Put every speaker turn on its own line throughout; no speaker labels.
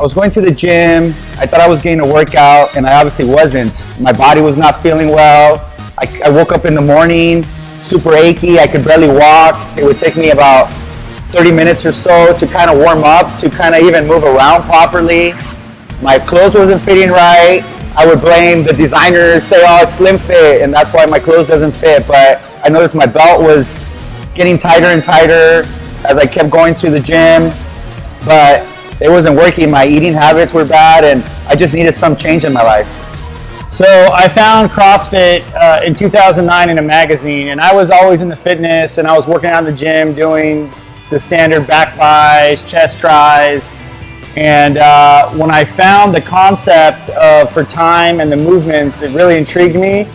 I was going to the gym. I thought I was getting a workout, and I obviously wasn't. My body was not feeling well. I woke up in the morning super achy. I could barely walk. It would take me about 30 minutes or so to kind of warm up, to kind of even move around properly. My clothes wasn't fitting right. I would blame the designers, say, oh, it's slim fit, and that's why my clothes doesn't fit. But I noticed my belt was getting tighter and tighter as I kept going to the gym, but it wasn't working. My eating habits were bad, and I just needed some change in my life.
So I found CrossFit in 2009 in a magazine, and I was always into fitness, and I was working out in the gym doing the standard back flies, chest tries, and when I found the concept for time and the movements, it really intrigued me.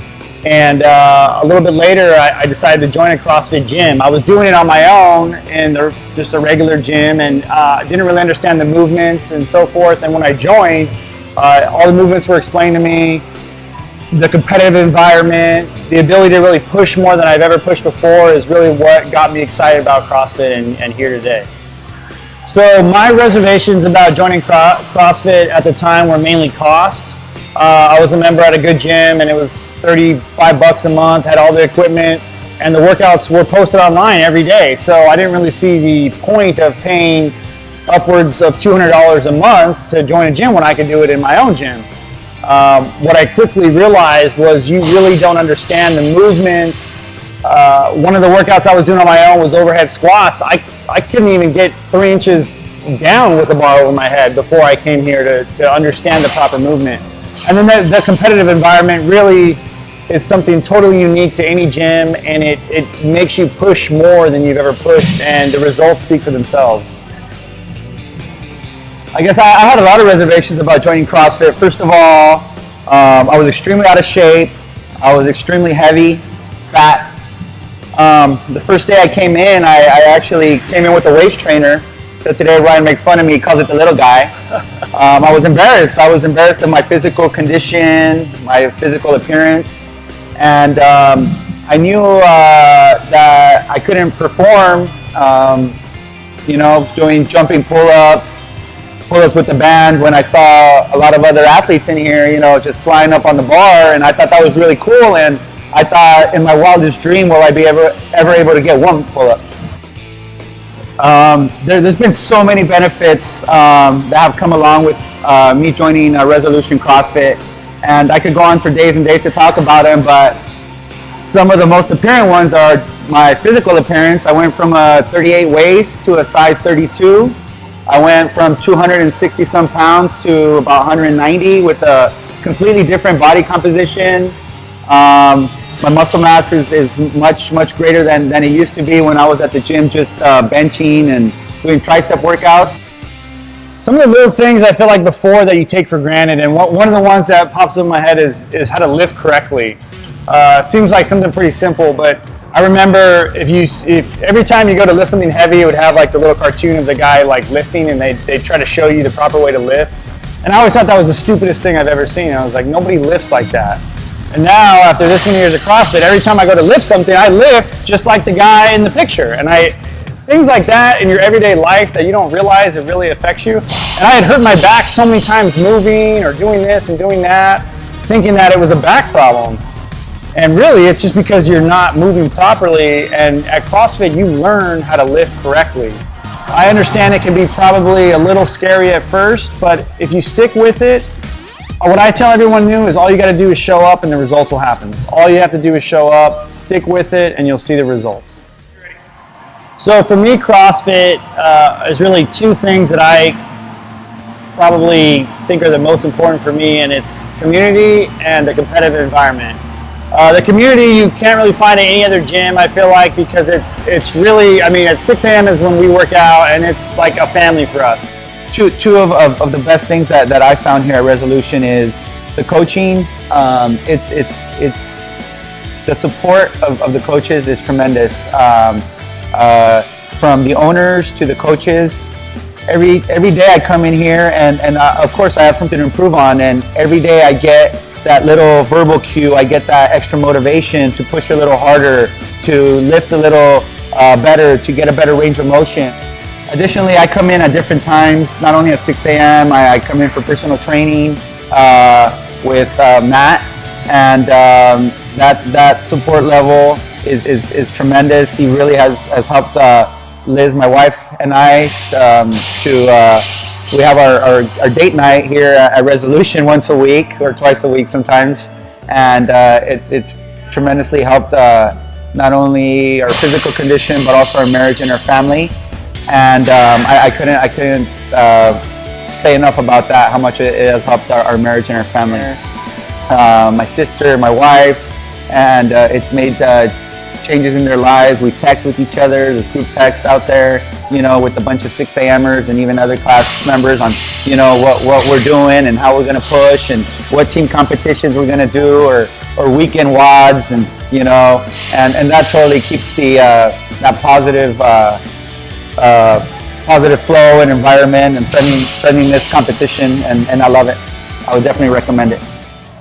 And a little bit later, I decided to join a CrossFit gym. I was doing it on my own in just a regular gym, and didn't really understand the movements and so forth. And when I joined, all the movements were explained to me. The competitive environment, the ability to really push more than I've ever pushed before is really what got me excited about CrossFit and here today. So my reservations about joining CrossFit at the time were mainly cost. I was a member at a good gym, and it was $35 a month, had all the equipment, and the workouts were posted online every day. So I didn't really see the point of paying upwards of $200 a month to join a gym when I could do it in my own gym. What I quickly realized was you really don't understand the movements. One of the workouts I was doing on my own was overhead squats. I couldn't even get 3 inches down with the bar over my head before I came here to understand the proper movement. And then the competitive environment really is something totally unique to any gym, and it makes you push more than you've ever pushed, and the results speak for themselves. I guess I had a lot of reservations about joining CrossFit. First of all, I was extremely out of shape. I was extremely heavy, fat. The first day I came in, I actually came in with a waist trainer. So today Ryan makes fun of me, he calls it the little guy. I was embarrassed. I was embarrassed of my physical condition, my physical appearance. And I knew that I couldn't perform, doing jumping pull-ups with the band when I saw a lot of other athletes in here, just flying up on the bar, and I thought that was really cool, and I thought in my wildest dream will I be ever able to get one pull-up. There's been so many benefits that have come along with me joining Resolution CrossFit, and I could go on for days and days to talk about them, but some of the most apparent ones are my physical appearance. I went from a 38 waist to a size 32. I went from 260 some pounds to about 190 with a completely different body composition. My muscle mass is much greater than it used to be when I was at the gym just benching and doing tricep workouts. Some of the little things I feel like before that you take for granted, and one of the ones that pops up in my head is how to lift correctly. Seems like something pretty simple, but I remember if every time you go to lift something heavy, it would have like the little cartoon of the guy like lifting, and they try to show you the proper way to lift. And I always thought that was the stupidest thing I've ever seen. I was like, nobody lifts like that. And now, after this many years of CrossFit, every time I go to lift something, I lift just like the guy in the picture. And things like that in your everyday life that you don't realize it really affects you. And I had hurt my back so many times moving or doing this and doing that, thinking that it was a back problem. And really, it's just because you're not moving properly. And at CrossFit, you learn how to lift correctly. I understand it can be probably a little scary at first, but if you stick with it, what I tell everyone new is all you got to do is show up and the results will happen. That's all you have to do is show up, stick with it, and you'll see the results. So for me, CrossFit is really two things that I probably think are the most important for me, and it's community and the competitive environment. The community you can't really find at any other gym, I feel like, because it's really, at 6 a.m. is when we work out, and it's like a family for us. Two of the best things that I found here at Resolution is the coaching. It's the support of the coaches is tremendous. From the owners to the coaches, every day I come in here and of course I have something to improve on, and every day I get that little verbal cue, I get that extra motivation to push a little harder, to lift a little better, to get a better range of motion. Additionally, I come in at different times, not only at 6 a.m., I come in for personal training with Matt, and that support level is tremendous. He really has helped Liz, my wife, and I we have our date night here at Resolution once a week or twice a week sometimes, and it's tremendously helped not only our physical condition but also our marriage and our family. And I couldn't say enough about that, how much it has helped our marriage and our family. My sister, my wife, and it's made changes in their lives. We text with each other. There's group text out there, with a bunch of 6 a.m.ers and even other class members on, what we're doing and how we're going to push and what team competitions we're going to do or weekend WODs and, and that totally keeps the that positive flow and environment and friendliness competition, and I love it. I would definitely recommend it.